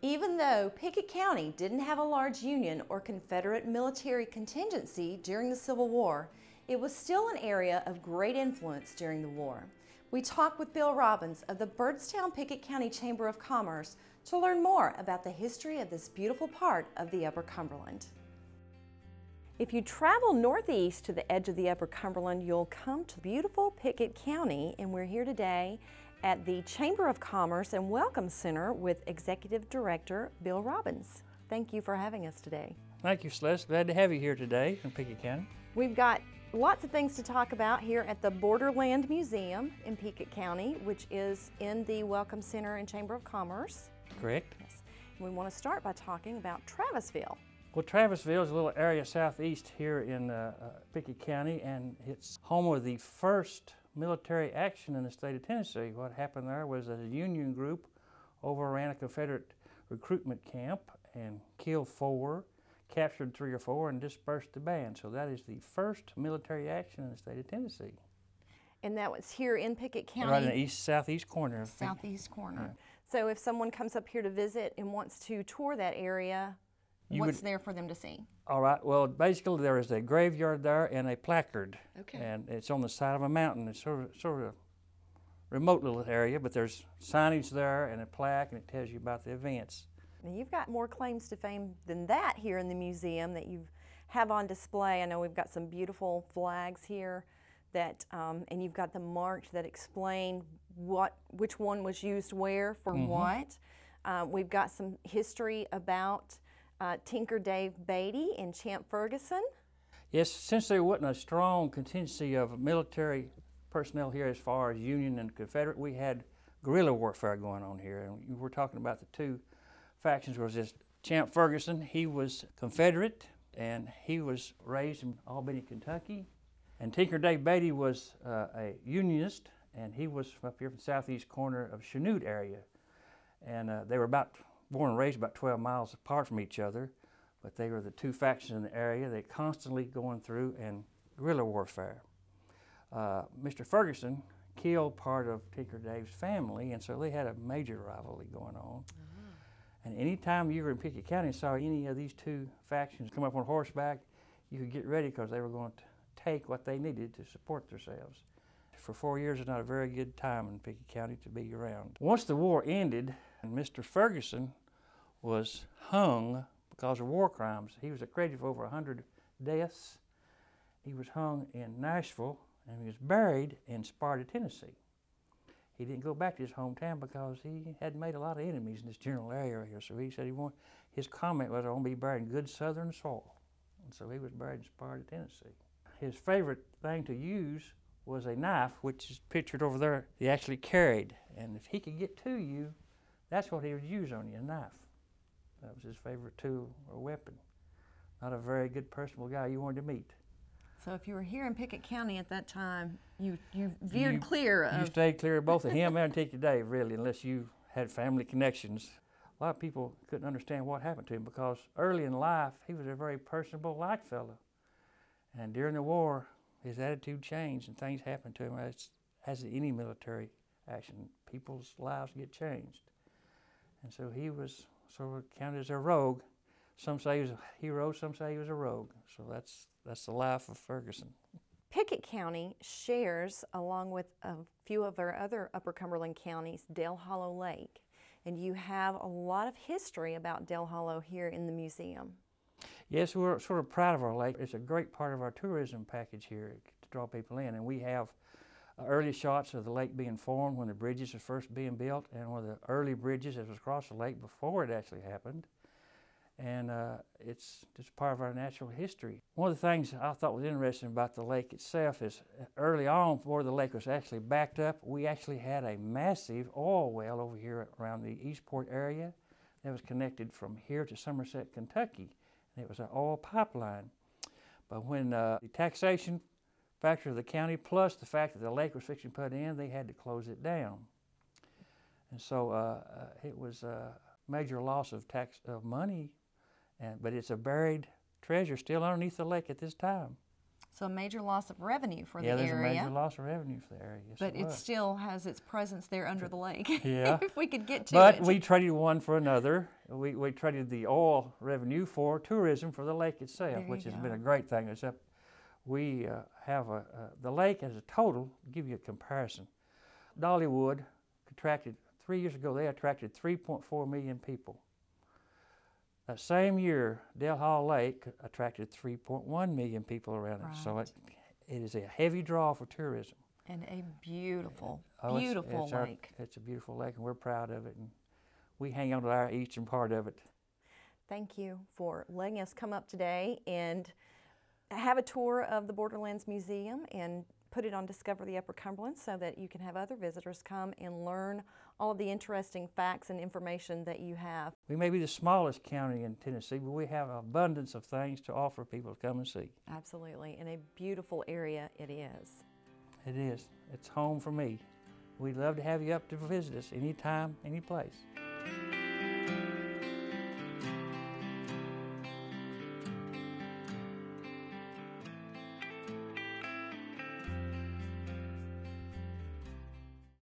Even though Pickett County didn't have a large Union or Confederate military contingency during the Civil War, it was still an area of great influence during the war. We talked with Bill Robbins of the Byrdstown Pickett County Chamber of Commerce to learn more about the history of this beautiful part of the Upper Cumberland. If you travel northeast to the edge of the Upper Cumberland, you'll come to beautiful Pickett County, and we're here today at the Chamber of Commerce and Welcome Center with Executive Director Bill Robbins. Thank you for having us today. Thank you, Celeste. Glad to have you here today in Pickett County. We've got lots of things to talk about here at the Borderlands Museum in Pickett County, which is in the Welcome Center and Chamber of Commerce. Correct. Yes. We want to start by talking about Travisville. Well, Travisville is a little area southeast here in Pickett County, and it's home of the first military action in the state of Tennessee. What happened there was that a Union group overran a Confederate recruitment camp and killed 4, captured 3 or 4, and dispersed the band. So that is the first military action in the state of Tennessee. And that was here in Pickett County? Right in the southeast corner. Southeast corner. So if someone comes up here to visit and wants to tour that area, what's there for them to see? All right, well, basically there is a graveyard there and a placard. Okay. And it's on the side of a mountain. It's sort of remote little area, but there's signage there and a plaque, and it tells you about the events. Now you've got more claims to fame than that here in the museum that you have on display. I know we've got some beautiful flags here that, and you've got them marked that explain which one was used where for what. We've got some history about Tinker Dave Beatty and Champ Ferguson. Yes, since there wasn't a strong contingency of military personnel here as far as Union and Confederate, we had guerrilla warfare going on here. And we're talking about the two factions. Was this Champ Ferguson? He was Confederate, and he was raised in Albany, Kentucky. And Tinker Dave Beatty was a Unionist, and he was from up here from the southeast corner of Chanute area. And they were born and raised about 12 miles apart from each other, but they were the two factions in the area. They constantly going through and guerrilla warfare. Mr. Ferguson killed part of Tinker Dave's family, and so they had a major rivalry going on. And anytime you were in Pickett County and saw any of these two factions come up on horseback, you could get ready because they were going to take what they needed to support themselves. For 4 years, it's not a very good time in Pickett County to be around. Once the war ended, and Mr. Ferguson was hung because of war crimes. He was accredited for over 100 deaths. He was hung in Nashville, and he was buried in Sparta, Tennessee. He didn't go back to his hometown because he had made a lot of enemies in this general area here. So he said his comment was, "I want to be buried in good southern soil." And so he was buried in Sparta, Tennessee. His favorite thing to use was a knife, which is pictured over there, he actually carried. And if he could get to you, that's what he would use on you, a knife. That was his favorite tool or weapon. Not a very good, personable guy you wanted to meet. So if you were here in Pickett County at that time, you veered clear of... You stayed clear of both of him and Tinker Dave, really, unless you had family connections. A lot of people couldn't understand what happened to him because early in life, he was a very personable, light fellow. And during the war, his attitude changed and things happened to him as in any military action. People's lives get changed. And so he was sort of counted as a rogue. Some say he was a hero, some say he was a rogue. So that's the life of Ferguson. Pickett County shares, along with a few of our other Upper Cumberland counties, Dale Hollow Lake. And you have a lot of history about Dale Hollow here in the museum. Yes, we're sort of proud of our lake. It's a great part of our tourism package here to draw people in. And we have early shots of the lake being formed when the bridges were first being built, and one of the early bridges that was across the lake before it actually happened. And it's just part of our natural history. One of the things I thought was interesting about the lake itself is early on, before the lake was actually backed up, we actually had a massive oil well over here around the Eastport area that was connected from here to Somerset, Kentucky. And it was an oil pipeline. But when the taxation factor of the county, plus the fact that the lake was fixing to put in, they had to close it down. And so it was a major loss of money, but it's a buried treasure still underneath the lake at this time. So a major loss of revenue for the Yeah, area. there's a major loss of revenue for the area. Yes, But it was. still has its presence there under the lake. Yeah. If we could get to But it. we traded one for another. We traded the oil revenue for tourism for the lake itself, There you which has go. been a great thing. Except we have the lake as a total, to give you a comparison. Dollywood contracted, 3 years ago, they attracted 3.4 million people. That same year, Dale Hall Lake attracted 3.1 million people around it. So Right. it is a heavy draw for tourism. And a beautiful, Oh, beautiful lake. It's a beautiful lake, and we're proud of it. And we hang on to our eastern part of it. Thank you for letting us come up today and have a tour of the Borderlands Museum and put it on Discover the Upper Cumberland so that you can have other visitors come and learn all of the interesting facts and information that you have. We may be the smallest county in Tennessee, but we have an abundance of things to offer people to come and see. Absolutely, and a beautiful area it is. It is. It's home for me. We'd love to have you up to visit us anytime, any place.